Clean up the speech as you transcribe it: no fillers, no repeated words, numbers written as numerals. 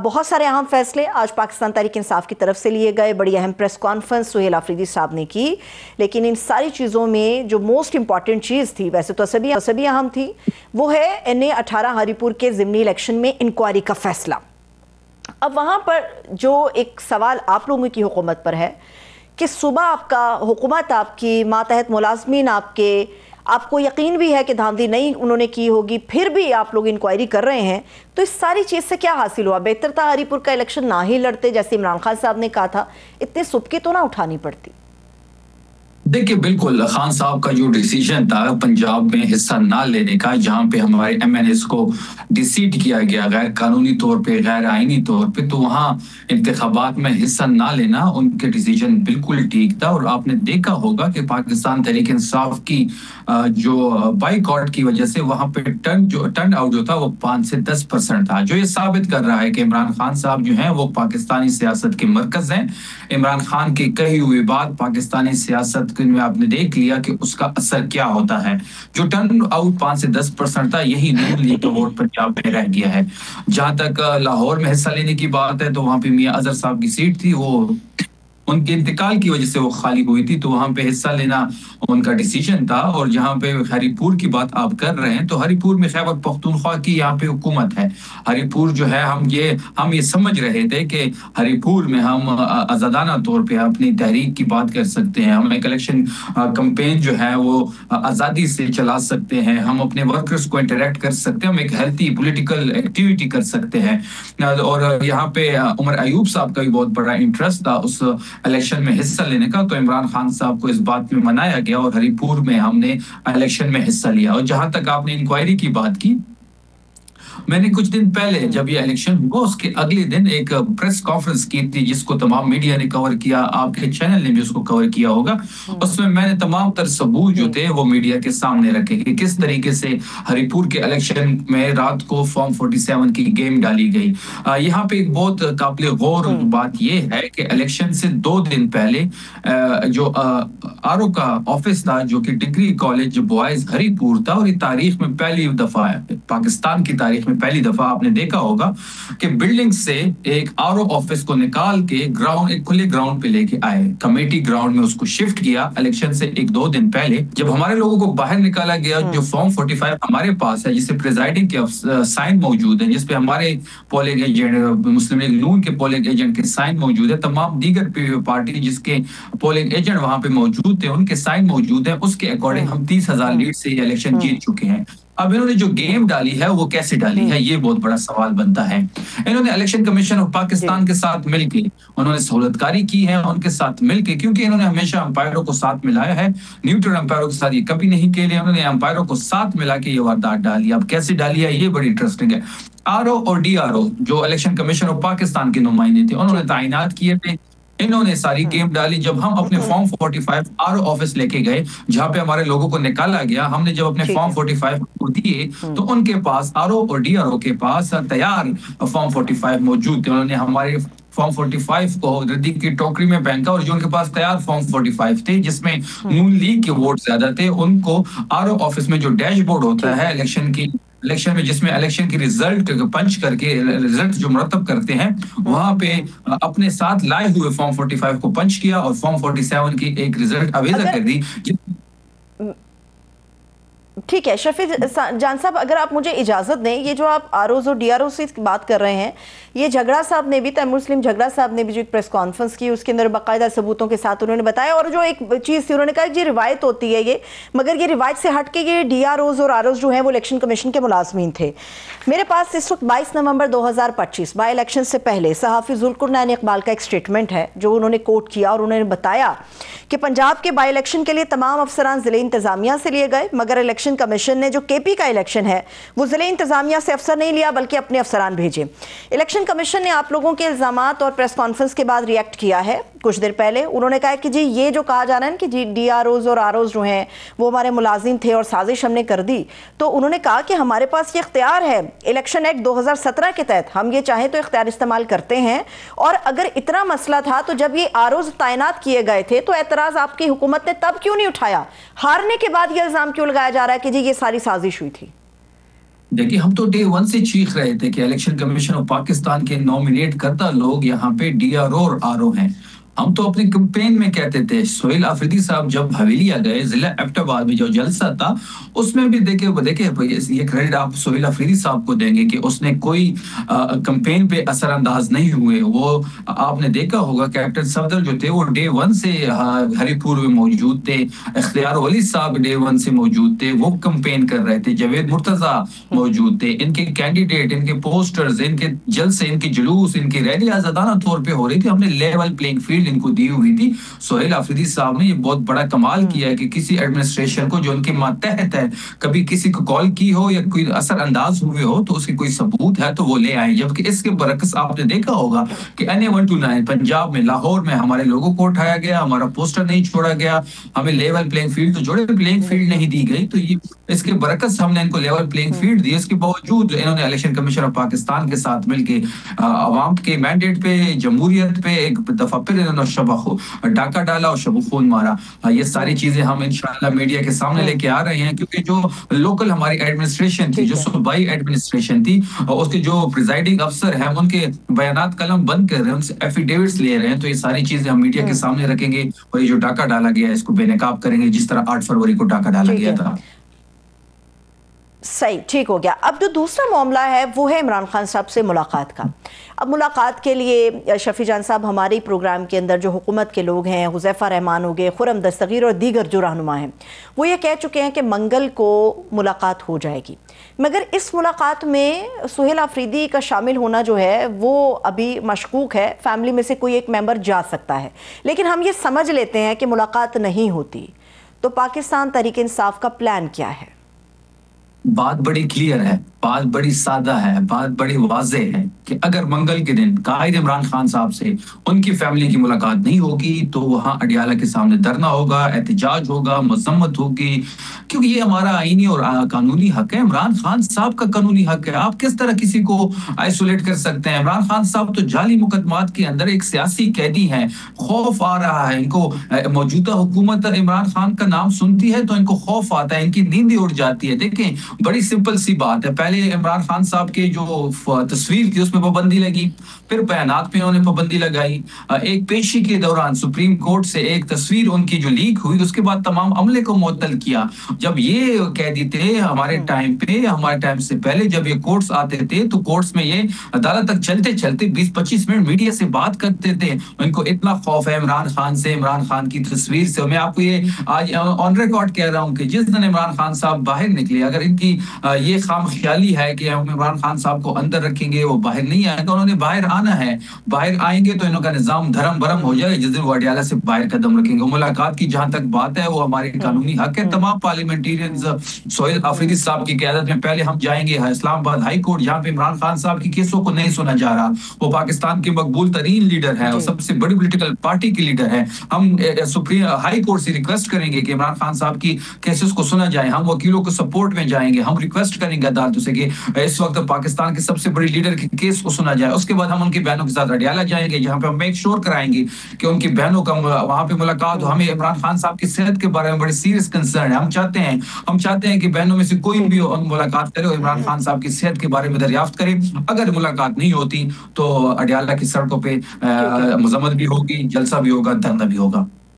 بہت سارے اہم فیصلے آج پاکستان تحریک انصاف کی طرف سے لیے گئے، بڑی اہم پریس کانفرنس سہیل آفریدی صاحب نے کی، لیکن ان ساری چیزوں میں جو موسٹ امپورٹنٹ چیز تھی، ویسے تو سبھی اہم تھی، وہ ہے NA-18 ہری پور کے ضمنی الیکشن میں انکوائری کا فیصلہ۔ اب وہاں پر جو ایک سوال آپ لوگوں کی حکومت پر ہے کہ صبح آپ کا حکومت آپ کی ماتحت ملازمین آپ کو یقین بھی ہے کہ دھاندلی نہیں انہوں نے کی ہوگی، پھر بھی آپ لوگ انکوائری کر رہے ہیں، تو اس ساری چیز سے کیا حاصل ہوا؟ بہتر تھا ہری پور کا الیکشن نہ ہی لڑتے، جیسے عمران خان صاحب نے کہا تھا، اتنے سبکی تو نہ اٹھانی پڑتی۔ دیکھیں بالکل خان صاحب کا جو ڈیسیجن تھا پنجاب میں حصہ نہ لینے کا، جہاں پہ ہمارے MNAs کو ڈیسیٹ کیا گیا غیر قانونی طور پہ، غیر آئینی طور پہ، تو وہاں انتخابات میں حصہ نہ لینا ان کے ڈیسیجن بالکل ٹھیک تھا۔ اور آپ نے دیکھا ہوگا کہ پاکستان تحریک انصاف کی جو بائیکاٹ کی وجہ سے وہاں پہ ٹرن آؤٹ جو تھا وہ 5 سے 10% تھا، جو یہ ثابت کر رہا ہے کہ عمران خان صاحب جو ہیں وہ پاکستانی سیاست کے مرکز ہیں۔ عمران خان کی کہی ہوئی بات پاکستانی سیاست میں آپ نے دیکھ لیا کہ اس کا اثر کیا ہوتا ہے۔ جو ٹرن آؤٹ 5 سے 10% تھا، یہی نون لیگ کا ووٹ پنجاب میں رہ گیا ہے۔ جہاں تک لاہور میں حصہ لینے کی بات ہے تو وہاں پہ میاں اظہر صاحب کی سیٹ تھی، وہ ان کے انتقال کی وجہ سے وہ خالی ہوئی تھی، تو وہاں پہ حصہ لینا ان کا ڈیسیجن تھا۔ اور جہاں پہ ہری پور کی بات آپ کر رہے ہیں تو ہری پور میں خیبر پختونخوا کی یہاں پہ حکومت ہے۔ ہری پور جو ہے ہم یہ سمجھ رہے تھے کہ ہری پور میں ہم آزادانہ طور پہ اپنی تحریک کی بات کر سکتے ہیں، ہم ایک الیکشن کمپین جو ہے وہ آزادی سے چلا سکتے ہیں، ہم اپنے ورکرز کو انٹریکٹ کر سکتے ہیں، ہم ایک ہیلتھی پولیٹیکل ایکٹیویٹی کر سکتے ہیں۔ اور یہاں پہ عمر ایوب صاحب کا بھی بہت بڑا انٹرسٹ تھا اس الیکشن میں حصہ لینے کا، تو عمران خان صاحب کو اس بات میں منایا گیا اور ہری پور میں ہم نے الیکشن میں حصہ لیا۔ اور جہاں تک آپ نے انکوائری کی بات کی، میں نے کچھ دن پہلے جب یہ الیکشن ہوا اس کے اگلے دن ایک پریس کانفرنس کی تھی جس کو تمام میڈیا نے کور کیا، آپ کے چینل نے بھی اس کو کور کیا ہوگا۔ اس میں نے تمام تر ثبوت جو تھے وہ میڈیا کے سامنے رکھے کہ کس طریقے سے ہری پور کے الیکشن میں رات کو فارم 47 کی گیم ڈالی گئی۔ یہاں پہ ایک بہت قابل غور بات یہ ہے کہ الیکشن سے 2 دن پہلے جو RO کا آفس تھا جو کہ ڈگری کالج بوائز ہری پور تھا، اور یہ تاریخ میں پہلی دفعہ ہے، پاکستان کی تاریخ میں پہلی دفعہ آپ نے دیکھا ہوگا کہ بلڈنگ سے ایک RO آفس کو نکال کے ایک کھلے گراؤنڈ پہ لے کے آئے، کمیٹی گراؤنڈ میں اس کو شفٹ کیا الیکشن سے 1-2 دن پہلے۔ جب ہمارے لوگوں کو باہر نکالا گیا، جو فارم 45 ہمارے پاس ہے جس سے پریزائڈنگ کے سائن موجود ہیں، جس پہ ہمارے پولنگ ایجنٹ مسلم لیگ نون کے پولنگ ایجنٹ کے سائن موجود ہے، تمام دیگر پارٹی جس کے پولنگ ایجنٹ وہاں پہ موجود تھے ان کے سائن موجود ہیں، اس کے اکارڈنگ ہم 30,000 لیڈ سے یہ الیکشن جیت چکے ہیں۔ اب انہوں نے جو گیم ڈالی ہے وہ کیسے ڈالی ہے، یہ بہت بڑا سوال بنتا ہے۔ انہوں نے الیکشن کمیشن آف پاکستان کے ساتھ مل کے انہوں نے سہولت کاری کی ہے، ان کے ساتھ مل کے، کیونکہ انہوں نے ہمیشہ امپائروں کو ساتھ ملایا ہے، نیوٹرل امپائروں کے ساتھ یہ کبھی نہیں کیے، انہوں نے امپائروں کو ساتھ ملا کے یہ واردات ڈالی۔ اب کیسے ڈالی ہے یہ بڑی انٹرسٹنگ ہے۔ RO اور DRO جو الیکشن کمیشن آف پاکستان کے نمائندے تھے انہوں نے تعینات کیے تھے، انہوں نے ساری گیم ڈالی۔ جب ہم اپنے فارم 45 RO آفس لے کے گئے جہاں پہ ہمارے لوگوں کو نکالا گیا، ہم نے جب اپنے فارم 45 کو دیے تو ان کے پاس RO اور DRO کے پاس تیار فارم 45 موجود تھے۔ انہوں نے ہمارے فارم 45 کو ردی کی ٹوکری میں پھینکا، اور جو ان کے پاس تیار فارم 45 تھے جس میں نون لیگ کے ووٹ زیادہ تھے، ان کو RO آفس میں جو ڈیش بورڈ ہوتا ہے الیکشن میں جس میں الیکشن کی ریزلٹ پنچ کر کے ریزلٹ جو مرتب کرتے ہیں، وہاں پہ اپنے ساتھ لائے ہوئے فارم 45 کو پنچ کیا اور فارم 47 کی ایک ریزلٹ اویزہ کر دی۔ ٹھیک ہے شفیع جان صاحب، اگر آپ مجھے اجازت دیں، یہ جو آپ ROs اور DROs سے بات کر رہے ہیں، یہ جھگڑا صاحب نے بھی، تیمور سلیم جھگڑا صاحب نے بھی جو ایک پریس کانفرنس کی اس کے اندر باقاعدہ ثبوتوں کے ساتھ انہوں نے بتایا، اور جو ایک چیز تھی انہوں نے کہا کہ یہ روایت ہوتی ہے مگر یہ روایت سے ہٹ کے یہ DROs اور ROs جو ہیں وہ الیکشن کمیشن کے ملازمین تھے۔ میرے پاس اس وقت 22 نومبر 2025 بائی الیکشن سے پہلے صحافی ذوالقرنین اقبال کا ایک سٹیٹمنٹ ہے جو انہوں نے کوٹ کیا، اور انہوں نے بتایا کہ پنجاب کے بائی الیکشن کے لیے تمام افسران ضلع انتظامیہ سے لیے گئے، مگر الیکشن کمیشن نے جو KP کا الیکشن ہے وہ ضلع انتظامیہ سے افسر نہیں لیا بلکہ اپنے افسران بھیجے۔ الیکشن کمیشن نے آپ لوگوں کے الزامات اور پریس کانفرنس کے بعد ریئیکٹ کیا ہے کچھ دیر پہلے۔ انہوں نے کہا کہ جی یہ جو کہا جا رہا ہے کہ جی DROs اور ROs جو ہیں وہ ہمارے ملازم تھے اور سازش ہم نے کر دی، تو انہوں نے کہا کہ ہمارے پاس یہ اختیار ہے الیکشن ایکٹ 2017 کے تحت، ہم یہ چاہیں تو اختیار استعمال کرتے ہیں، اور اگر اتنا مسئلہ تھا تو جب یہ ROs تعینات کیے گئے تھے تو اعتراض آپ کی حکومت نے تب کیوں نہیں اٹھایا؟ ہارنے کے بعد یہ الزام کیوں لگایا جا رہا ہے کہ جی یہ ساری سازش ہوئی تھی؟ دیکھیے ہم تو ڈے ون سے چیخ رہے تھے کہ الیکشن کمیشن آف پاکستان کے نومینیٹ کرتا لوگ یہاں پہ ڈی آر او اور آر او ہیں. ہم تو اپنے کمپین میں کہتے تھے. سہیل آفریدی صاحب جب حویلی آ گئے ضلع ایبٹ آباد میں جو جلسہ تھا اس میں بھی دیکھیں یہ کریڈٹ آپ سہیل آفریدی صاحب کو دیں گے کہ اس نے کوئی کمپین پہ اثر انداز نہیں ہوئے. وہ آپ نے دیکھا ہوگا کیپٹن صفدر جو تھے وہ ڈے ون سے ہری پور میں موجود تھے. اختیار ولی صاحب ڈے ون سے موجود تھے, وہ کمپین کر رہے تھے. جاوید مرتضیٰ موجود تھے. ان کے کینڈیڈیٹ, ان کے پوسٹرز, ان کے جلسے, ان کے جلوس, ان کی ریلی آزادانہ طور پہ ہو رہی تھی. ہم نے لیول پلینگ فیلڈ ان کو دی ہوئی تھی. سہیل آفریدی صاحب نے یہ بہت بڑا کمال کیا ہے کہ کسی ایڈمنسٹریشن کو جو ان کے ماتحت ہے کبھی کسی کو کال کی ہو یا کوئی اثر انداز ہوئے ہو تو اس کی کوئی ثبوت ہے تو وہ لے آئیں. جبکہ اس کے برعکس آپ نے دیکھا ہوگا کہ NA-129 پنجاب میں لاہور میں ہمارے لوگوں کو اٹھایا گیا, ہمارا پوسٹر نہیں چھوڑا گیا, ہمیں لیول پلینگ فیلڈ تو جوڑے پلینگ فیلڈ نہیں دی گئی. تو یہ اس کے برعکس ہم نے ان کو لیول پلینگ فیلڈ دی. اس کے باوجود انہوں نے الیکشن کمیشن آف پاکستان کے ساتھ مل کے عوام کے مینڈیٹ پہ, جمہوریت پہ ایک دفعہ پھر انہوں نے ڈاکہ ڈالا اور شب خون مارا. یہ ساری چیزیں ہم انشاءاللہ میڈیا کے سامنے لے کے آ رہے ہیں کیونکہ جو لوکل ہماری ایڈمنسٹریشن تھی, جو صوبائی ایڈمنسٹریشن تھی, اس کے جو پریزائڈنگ افسر ہیں ان کے بیانات قلم بند کر رہے ہیں, ان سے ایفیڈیوٹس لے رہے ہیں. تو یہ ساری چیزیں ہم میڈیا کے سامنے رکھیں گے اور یہ جو ڈاکہ ڈالا گیا ہے اس کو بے نقاب کریں گے جس طرح 8 فروری کو ڈاکہ ڈالا گیا تھا. صحیح, ٹھیک ہو گیا. اب جو دوسرا معاملہ ہے وہ ہے عمران خان صاحب سے ملاقات کا. اب ملاقات کے لیے شفیع جان صاحب ہمارے پروگرام کے اندر جو حکومت کے لوگ ہیں, حذیفہ رحمان ہو گئے, خرم دستگیر اور دیگر جو رہنما ہیں, وہ یہ کہہ چکے ہیں کہ منگل کو ملاقات ہو جائے گی. مگر اس ملاقات میں سہیل آفریدی کا شامل ہونا جو ہے وہ ابھی مشکوک ہے. فیملی میں سے کوئی ایک ممبر جا سکتا ہے, لیکن ہم یہ سمجھ لیتے ہیں کہ ملاقات نہیں ہوتی. تو پاکستان تحریک انصاف کا پلان کیا ہے؟ بات بڑی کلیئر ہے, بات بڑی سادہ ہے, بات بڑی واضح ہے کہ اگر منگل کے دن قائد عمران خان صاحب سے ان کی فیملی کی ملاقات نہیں ہوگی تو وہاں اڈیالہ کے سامنے دھرنا ہوگا, احتجاج ہوگا, مذمت ہوگی, کیونکہ یہ ہمارا آئینی اور قانونی حق ہے. عمران خان صاحب کا قانونی حق ہے. آپ کس طرح کسی کو آئسولیٹ کر سکتے ہیں؟ عمران خان صاحب تو جعلی مقدمات کے اندر ایک سیاسی قیدی ہیں. خوف آ رہا ہے ان کو, موجودہ حکومت عمران خان کا نام سنتی ہے تو ان کو خوف آتا ہے, ان کی نیندیں اڑ جاتی ہے. دیکھیں بڑی سمپل سی بات ہے, پہلے عمران خان صاحب کے جو تصویر تھی اس میں پابندی لگی, پھر بیانات پہ انہوں نے پابندی لگائی. ایک پیشی کے دوران سپریم کورٹ سے ایک تصویر ان کی جو لیک ہوئی اس کے بعد تمام عملے کو معطل کیا. جب یہ قیدی تھے ہمارے ٹائم پہ, ہمارے ٹائم سے پہلے جب یہ کورٹس آتے تھے تو کورٹس میں یہ عدالت تک چلتے چلتے 20-25 منٹ میڈیا سے بات کرتے تھے. ان کو اتنا خوف ہے عمران خان سے, عمران خان کی تصویر سے. میں آپ کو یہ آج آن ریکارڈ کہہ رہا ہوں کہ جس دن عمران خان صاحب باہر نکلے, اگر ان کی یہ خام خیالی ہے کہ ہم عمران خان صاحب کو اندر رکھیں گے, وہ باہر نہیں آئیں گے, انہوں نے باہر آنا ہے. باہر آئیں گے تو انہوں کا نظام دھرم برم ہو جائے جس دن وہ اڈیالہ سے باہر قدم رکھیں گے. ملاقات کی جہاں تک بات ہے وہ ہمارے قانونی حق ہے. تمام پارلیمنٹیرینز سہیل آفریدی صاحب کی قیادت میں پہلے ہم جائیں گے اسلام آباد ہائی کورٹ, جہاں پہ عمران خان صاحب کی کیسوں کو نہیں سنا جا رہا. وہ پاکستان کے مقبول ترین لیڈر ہے اور سب سے بڑی پولیٹیکل پارٹی کے لیڈر ہے. ہم سپریم ہائی کورٹ سے ریکویسٹ کریں گے کہ عمران خان صاحب کی کیسز کو سنا جائے. ہم وکیلوں کو سپورٹ میں جائیں گے, ہم ریکویسٹ کریں گے عدالتوں سے کہ اس وقت پاکستان کے سب سے بڑی لیڈر کے کیس کو سنا جائے. اس کے بعد ہم ان کی بہنوں کے ساتھ اڈیالہ جائیں گے, جہاں پہ ہم میک شور کرائیں گے کہ ان کی بہنوں کا وہاں پہ ملاقات ہو. ہمیں عمران خان صاحب کی صحت کے بارے میں بڑی سیریس کنسرن ہے. ہم چاہتے ہیں کہ بہنوں میں سے کوئی بھی ملاقات کرے اور عمران خان صاحب کی صحت کے بارے میں دریافت کرے. اگر ملاقات نہیں ہوتی تو اڈیالہ کی سڑکوں پہ مذمت بھی ہوگی, جلسہ بھی ہوگا, دھرنا بھی ہوگا.